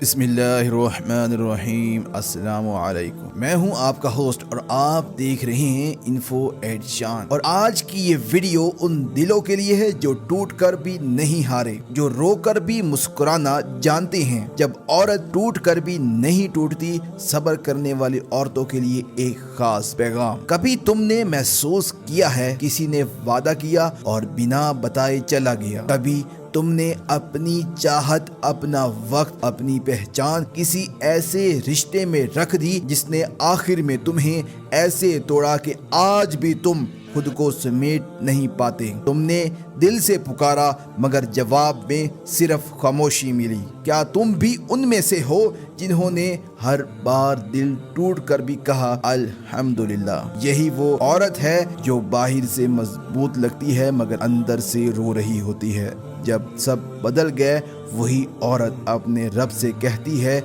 बिस्मिल्लाहिर्रहमानिर्रहीम। अस्सलाम वालेकुम। मैं हूं आपका होस्ट और आप देख रहे हैं इन्फो एट शान। और आज की ये वीडियो उन दिलों के लिए है जो टूट कर भी नहीं हारे, जो रो कर भी मुस्कुराना जानते हैं। जब औरत टूट कर भी नहीं टूटती, सब्र करने वाली औरतों के लिए एक खास पैगाम। कभी तुमने महसूस किया है किसी ने वादा किया और बिना बताए चला गया? कभी तुमने अपनी चाहत, अपना वक्त, अपनी पहचान किसी ऐसे रिश्ते में रख दी जिसने आखिर में तुम्हें ऐसे तोड़ा कि आज भी तुम खुद को समेट नहीं पाते। तुमने दिल से पुकारा मगर जवाब में सिर्फ खामोशी मिली। क्या तुम भी उनमें से हो जिन्होंने हर बार दिल टूट कर भी कहा अल्हम्दुलिल्लाह? यही वो औरत है जो बाहर से मजबूत लगती है मगर अंदर से रो रही होती है। जब सब बदल गए, वही औरत अपने रब से कहती है,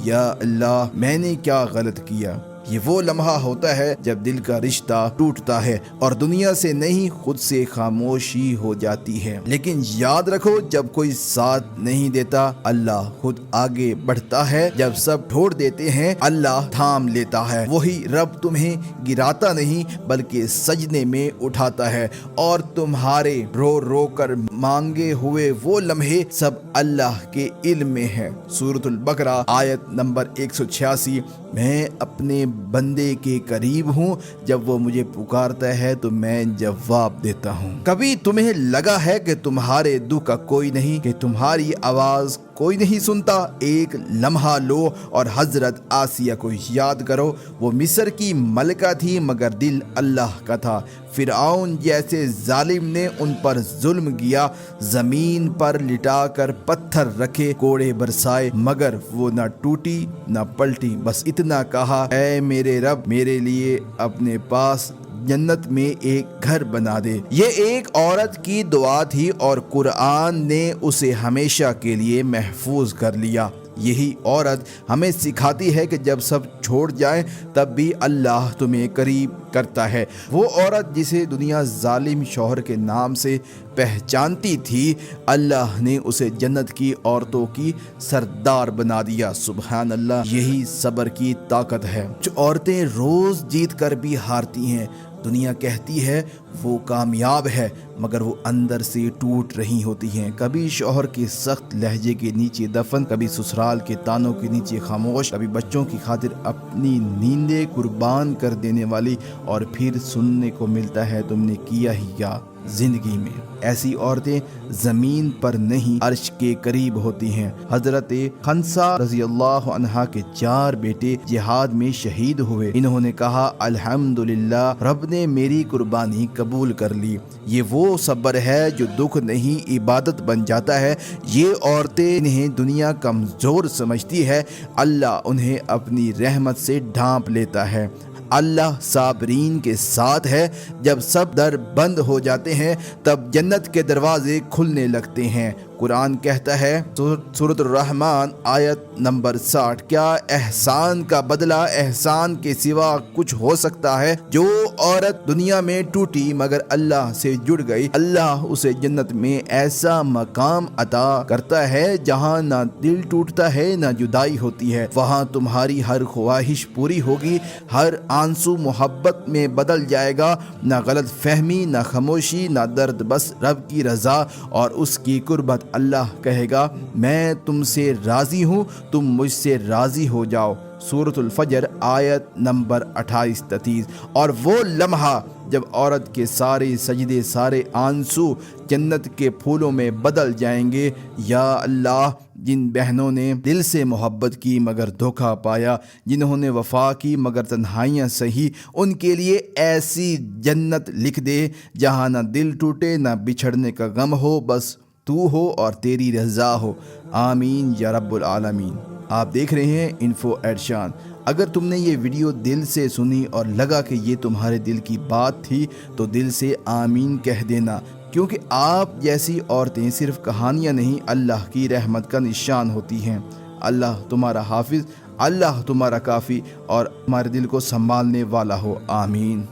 या अल्लाह, मैंने क्या गलत किया? ये वो लम्हा होता है जब दिल का रिश्ता टूटता है और दुनिया से नहीं, खुद से खामोशी हो जाती है। लेकिन याद रखो, जब कोई साथ नहीं देता, अल्लाह खुद आगे बढ़ता है। जब सब छोड़ देते हैं, अल्लाह थाम लेता है। वही रब तुम्हें गिराता नहीं बल्कि सजने में उठाता है। और तुम्हारे रो रो कर मांगे हुए वो लम्हे सब अल्लाह के इल्म में है। सूरतुल बकरा आयत नंबर 186। मैं अपने बंदे के करीब हूँ, जब वो मुझे पुकारता है तो मैं जवाब देता हूँ। कभी तुम्हें लगा है कि तुम्हारे दुख का कोई नहीं, कि तुम्हारी आवाज कोई नहीं सुनता? एक लम्हा लो और हजरत आसिया को याद करो। वो मिस्र की मलका थी मगर दिल अल्लाह का था। फिरौन जैसे जालिम ने उन पर जुल्म किया, जमीन पर लिटा कर पत्थर रखे, कोड़े बरसाए मगर वो न टूटी न पलटी। बस इतना कहा, ऐ मेरे रब, मेरे लिए अपने पास जन्नत में एक घर बना दे। ये एक औरत की दुआ थी और कुरान ने उसे हमेशा के लिए महफूज कर लिया। यही औरत हमें सिखाती है कि जब सब छोड़ जाए तब भी अल्लाह तुम्हें करीब करता है। वो औरत जिसे दुनिया जालिम शौहर के नाम से पहचानती थी, अल्लाह ने उसे जन्नत की औरतों की सरदार बना दिया। सुभान अल्लाह, यही सब्र की ताकत है। जो औरतें रोज जीत कर भी हारती हैं, दुनिया कहती है वो कामयाब है मगर वो अंदर से टूट रही होती हैं। कभी शौहर के सख्त लहजे के नीचे दफन, कभी ससुराल के तानों के नीचे खामोश, कभी बच्चों की खातिर अपनी नींदें कुर्बान कर देने वाली। और फिर सुनने को मिलता है, तुमने किया ही क्या जिंदगी में? ऐसी औरतें जमीन पर नहीं, अर्श के करीब होती हैं। हजरत खंसा रजी अल्लाह अन्हा के 4 बेटे जिहाद में शहीद हुए। इन्होंने कहा, अल्हम्दुलिल्लाह, रब ने मेरी कुर्बानी कबूल कर ली। ये वो सब्र है जो दुख नहीं इबादत बन जाता है। ये औरतें, इन्हें दुनिया कमजोर समझती है, अल्लाह उन्हें अपनी रहमत से ढांप लेता है। अल्लाह साबरीन के साथ है। जब सब दर बंद हो जाते हैं तब जन्नत के दरवाजे खुलने लगते हैं। कुरान कहता है, सूरतुर रहमान आयत नंबर 60, क्या एहसान का बदला एहसान के सिवा कुछ हो सकता है? जो औरत दुनिया में टूटी मगर अल्लाह से जुड़ गई, अल्लाह उसे जन्नत में ऐसा मकाम अता करता है जहाँ ना दिल टूटता है ना जुदाई होती है। वहाँ तुम्हारी हर ख्वाहिश पूरी होगी, हर आंसू मोहब्बत में बदल जाएगा। ना गलत फहमी, ना खामोशी, ना दर्द, बस रब की रजा और उसकी कुर्बत। अल्लाह कहेगा, मैं तुमसे राजी हूँ, तुम मुझसे राजी हो जाओ। सूरतुल फजर आयत नंबर 28-30। और वो लम्हा जब औरत के सारे सजदे, सारे आंसू जन्नत के फूलों में बदल जाएंगे। या अल्लाह, जिन बहनों ने दिल से मोहब्बत की मगर धोखा पाया, जिन्होंने वफा की मगर तन्हाइयाँ सही, उनके लिए ऐसी जन्नत लिख दे जहाँ ना दिल टूटे ना बिछड़ने का गम हो, बस तू हो और तेरी रज़ा हो। आमीन या रब्बुल आलमीन। आप देख रहे हैं इन्फो एट शान। अगर तुमने ये वीडियो दिल से सुनी और लगा कि ये तुम्हारे दिल की बात थी तो दिल से आमीन कह देना, क्योंकि आप जैसी औरतें सिर्फ कहानियाँ नहीं, अल्लाह की रहमत का निशान होती हैं। अल्लाह तुम्हारा हाफिज, अल्लाह तुम्हारा काफ़ी और हमारे दिल को संभालने वाला हो। आमीन।